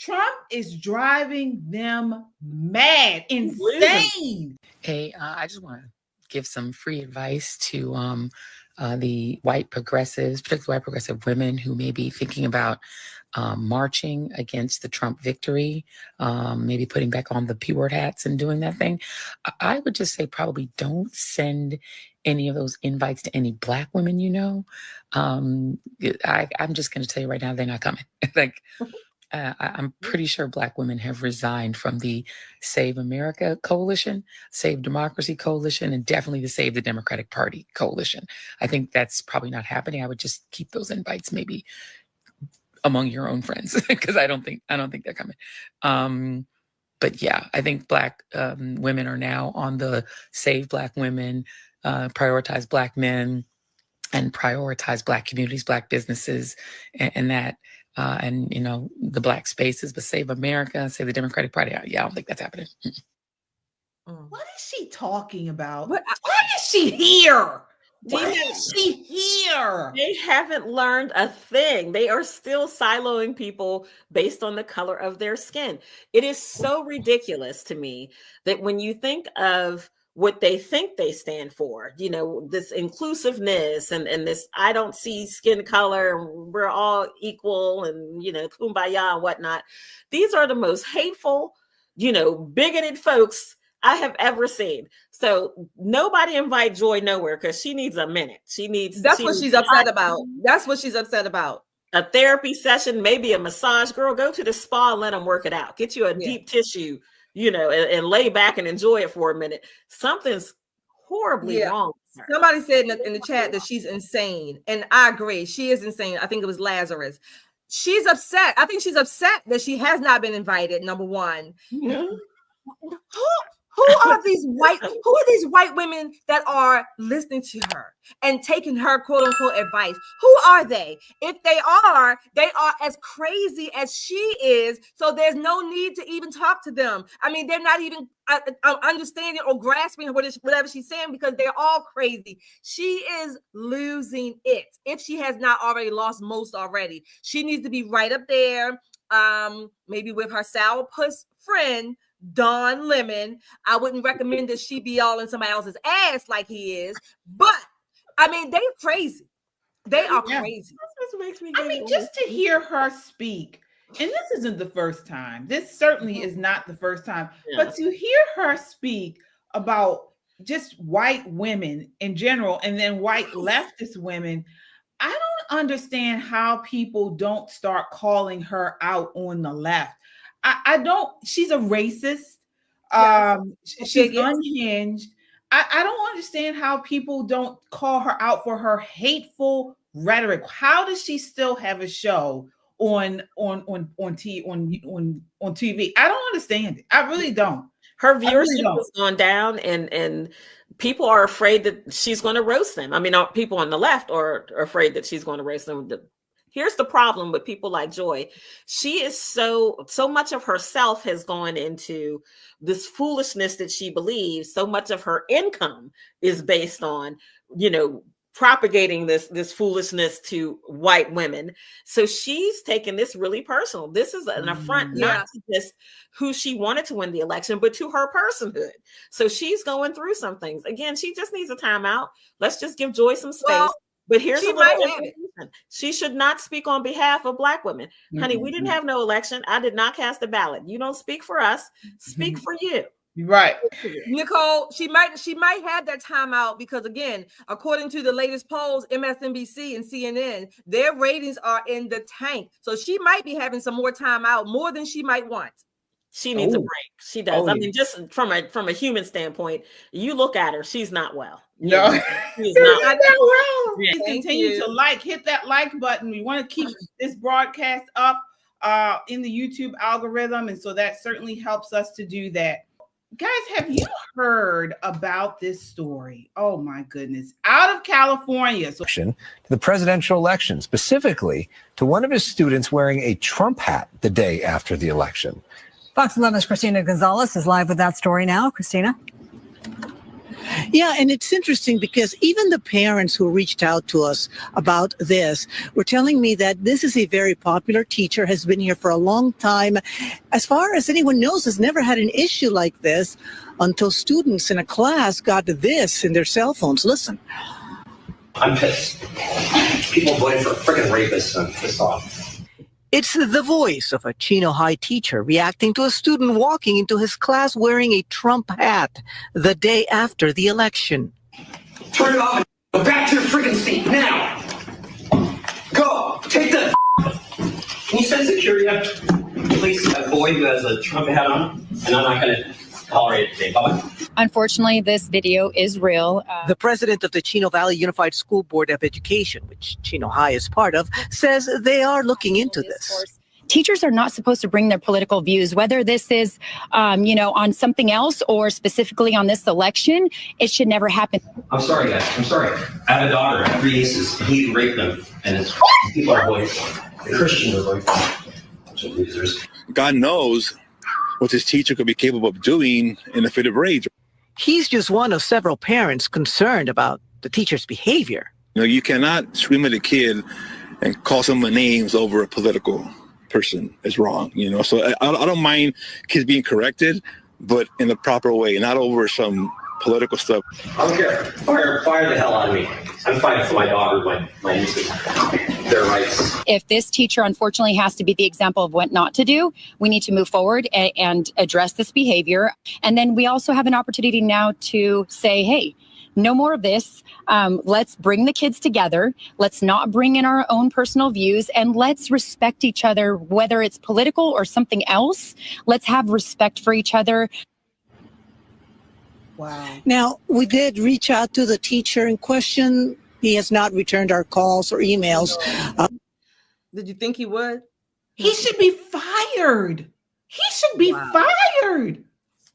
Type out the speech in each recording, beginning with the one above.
Trump is driving them mad, insane. Hey, I just want to give some free advice to the white progressives, particularly white progressive women who may be thinking about marching against the Trump victory, maybe putting back on the P-word hats and doing that thing. I would just say probably don't send any of those invites to any Black women you know. I'm just going to tell you right now, they're not coming. I'm pretty sure Black women have resigned from the Save America Coalition, Save Democracy Coalition, and definitely the Save the Democratic Party Coalition. I think that's probably not happening. I would just keep those invites maybe among your own friends because I don't think they're coming. But yeah, I think Black women are now on the Save Black Women, Prioritize Black Men, and prioritize Black communities, Black businesses, and that. And the Black spaces, but Save America, Save the Democratic Party. Yeah, I don't think that's happening. What is she talking about? Why is she here? Why is she here? They haven't learned a thing. They are still siloing people based on the color of their skin. It is so ridiculous to me that when you think of what they think they stand for, this inclusiveness and this, I don't see skin color, and we're all equal and, kumbaya and whatnot. These are the most hateful, bigoted folks I have ever seen. So nobody invite Joy nowhere because she needs a minute. That's what she's upset about. That's what she's upset about. A therapy session, maybe a massage. Girl, go to the spa and let them work it out. Get you a deep tissue, and lay back and enjoy it for a minute. Something's horribly wrong with her. Somebody said in the chat that she's insane. And I agree. She is insane. I think it was Lazarus. She's upset. I think she's upset that she has not been invited, number one. Mm-hmm. Who are these white women that are listening to her and taking her quote unquote advice? Who are they? If they are as crazy as she is. So there's no need to even talk to them. I mean, they're not even understanding or grasping whatever she's saying because they're all crazy. She is losing it. If she has not already lost most already, she needs to be right up there. Maybe with her sourpuss friend, Don Lemon. I wouldn't recommend that she be all in somebody else's ass like he is, but I mean, they're crazy. They are crazy. That's what makes me just to hear her speak, and this isn't the first time. This certainly is not the first time, but to hear her speak about just white women in general, and then white leftist women, I don't understand how people don't start calling her out on the left. I don't, she's a racist. She's unhinged. I don't understand how people don't call her out for her hateful rhetoric. How does she still have a show on TV? I don't understand it. I really don't. Her viewership has gone down, and people are afraid that she's going to roast them. I mean, people on the left are afraid that she's going to roast them. Here's the problem with people like Joy. She is so much of herself has gone into this foolishness that she believes. So much of her income is based on, propagating this foolishness to white women. So she's taken this really personal. This is an affront, not to just who she wanted to win the election, but to her personhood. So she's going through some things. Again, she just needs a timeout. Let's just give Joy some space. But here's a little information. She should not speak on behalf of Black women. Honey, we didn't have no election. I did not cast a ballot. You don't speak for us. Speak for you. Right. Nicole, she might have that timeout because, again, according to the latest polls, MSNBC and CNN, their ratings are in the tank. So she might be having some more timeout, more than she might want. She needs a break. She does. I mean, just from a human standpoint, you look at her, she's not well. No, she's not well. Please continue to hit that like button. We want to keep this broadcast up in the YouTube algorithm, and so that certainly helps us to do that. Guys, have you heard about this story? Oh my goodness. Out of California. To the presidential election, specifically to one of his students wearing a Trump hat the day after the election. Fox 11's Christina Gonzalez is live with that story now. Christina. Yeah, and it's interesting because even the parents who reached out to us about this were telling me that this is a very popular teacher, has been here for a long time. As far as anyone knows, has never had an issue like this until students in a class got this in their cell phones. Listen. I'm pissed. People voted for freaking rapists. I'm pissed off. It's the voice of a Chino High teacher reacting to a student walking into his class wearing a Trump hat the day after the election. Turn it off and go back to your freaking seat now. Go. Take the. Can you send security up, please? A boy who has a Trump hat on, and I'm not going to tolerate it today. Bye-bye. Unfortunately, this video is real. The president of the Chino Valley Unified School Board of Education, which Chino High is part of, says they are looking into this. Teachers are not supposed to bring their political views, whether this is, on something else or specifically on this election. It should never happen. I'm sorry, guys. I'm sorry. I have a daughter. I have 3 nieces. He raped them, and it's people are voting for him. The Christians are voting for him. Bunch of losers. God knows what this teacher could be capable of doing in a fit of rage. He's just one of several parents concerned about the teacher's behavior. You cannot scream at a kid and call someone names over a political person. It's wrong, So I don't mind kids being corrected, but in the proper way, not over some political stuff. I don't care. Fire the hell out of me. I'm fighting for my daughter, my nieces, their rights. If this teacher, unfortunately, has to be the example of what not to do, we need to move forward and address this behavior. And then we also have an opportunity now to say, hey, no more of this. Let's bring the kids together. Let's not bring in our own personal views, and let's respect each other, whether it's political or something else. Let's have respect for each other. Wow. Now, we did reach out to the teacher in question. He has not returned our calls or emails. Did you think he would? He should be fired. He should be fired.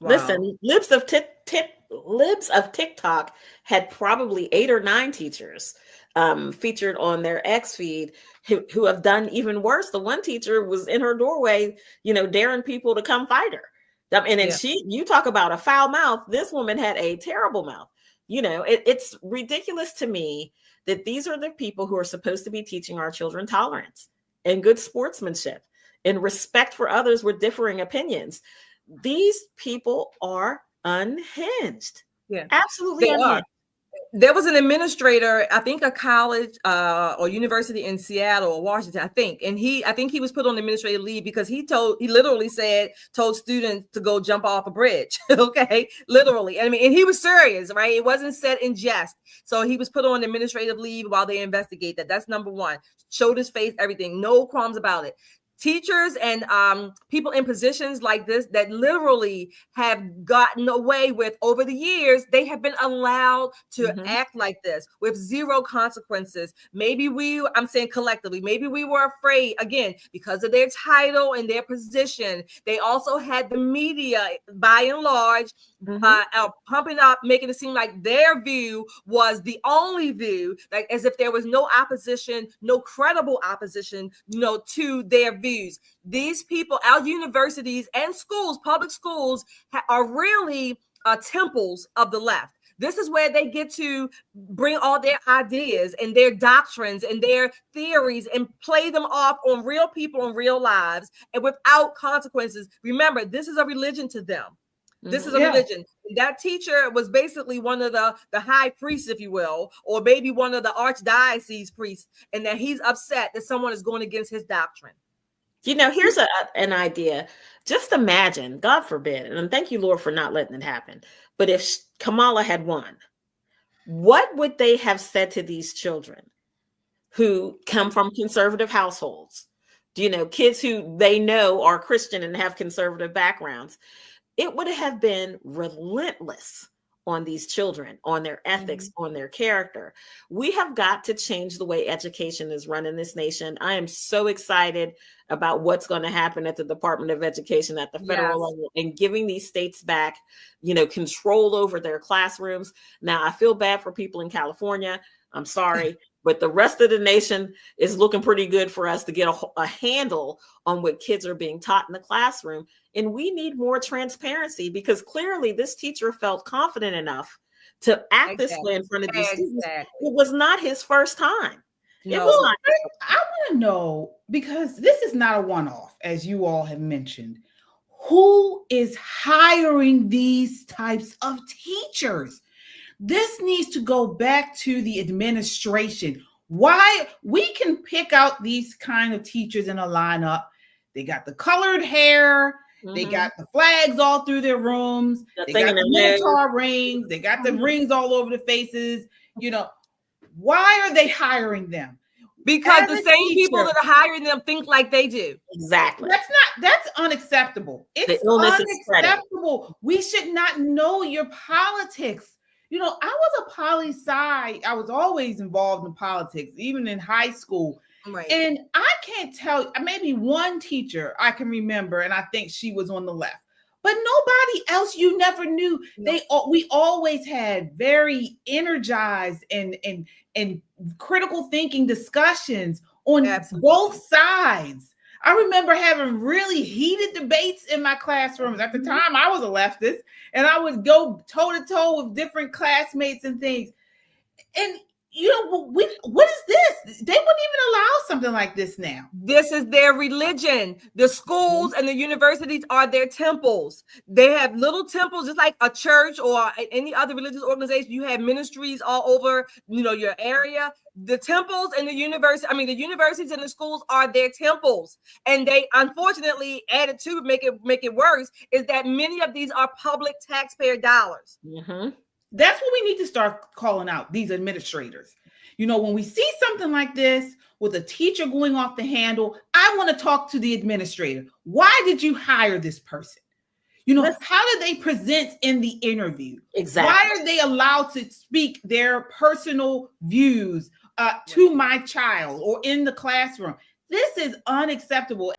Wow. Listen, libs of TikTok had probably 8 or 9 teachers featured on their X feed who have done even worse. The one teacher was in her doorway, daring people to come fight her. You talk about a foul mouth. This woman had a terrible mouth. It's ridiculous to me that these are the people who are supposed to be teaching our children tolerance and good sportsmanship and respect for others with differing opinions. These people are unhinged. Yeah, absolutely unhinged. There was an administrator, I think a college or university in Seattle or Washington, I think he was put on administrative leave because he literally told students to go jump off a bridge. Okay, literally. And he was serious, right? It wasn't said in jest. So he was put on administrative leave while they investigate that. That's number one. Showed his face, everything, no qualms about it. Teachers and people in positions like this that literally have gotten away with over the years, they have been allowed to act like this with zero consequences. I'm saying collectively, maybe we were afraid, again, because of their title and their position. They also had the media, by and large, pumping up, making it seem like their view was the only view, like as if there was no opposition, no credible opposition, to their views. These people, our universities and schools, public schools, are really temples of the left. This is where they get to bring all their ideas and their doctrines and their theories and play them off on real people and real lives and without consequences. Remember, this is a religion to them. This is a religion. That teacher was basically one of the high priests, if you will, or maybe one of the archdiocese priests, and that he's upset that someone is going against his doctrine. Here's an idea. Just imagine, God forbid, and thank you, Lord, for not letting it happen. But if Kamala had won, what would they have said to these children who come from conservative households? Kids who they know are Christian and have conservative backgrounds? It would have been relentless on these children, on their ethics, on their character. We have got to change the way education is run in this nation. I am so excited about what's going to happen at the Department of Education at the federal level and giving these states back, control over their classrooms. Now, I feel bad for people in California. I'm sorry, but the rest of the nation is looking pretty good for us to get a handle on what kids are being taught in the classroom. And we need more transparency because clearly this teacher felt confident enough to act this way in front of these students. It was not his first time. It was not. I want to know, because this is not a one-off, as you all have mentioned. Who is hiring these types of teachers? This needs to go back to the administration. Why? We can pick out these kind of teachers in a lineup. They got the colored hair. They got the flags all through their rooms. They got the Minotaur rings. They got the rings all over the faces. You know, why are they hiring them? Because the same people that are hiring them think like they do. Exactly. That's unacceptable. It's unacceptable. We should not know your politics. You know, I was a poli-sci. I was always involved in politics, even in high school. Right. And I can't tell, maybe one teacher I can remember, and I think she was on the left, but nobody else you never knew. We always had very energized and critical thinking discussions on both sides. I remember having really heated debates in my classrooms. At the time, I was a leftist, and I would go toe to toe with different classmates and things. And you know, what is this? They wouldn't even allow something like this now. This is their religion. The schools and the universities are their temples. They have little temples, just like a church or any other religious organization. You have ministries all over, you know, your area. The temples and the universities and the schools are their temples. And they unfortunately added to make it worse is that many of these are public taxpayer dollars. That's what we need to start calling out, these administrators. You know, when we see something like this with a teacher going off the handle, I want to talk to the administrator. Why did you hire this person? You know, how did they present in the interview? Exactly. Why are they allowed to speak their personal views to my child or in the classroom? This is unacceptable.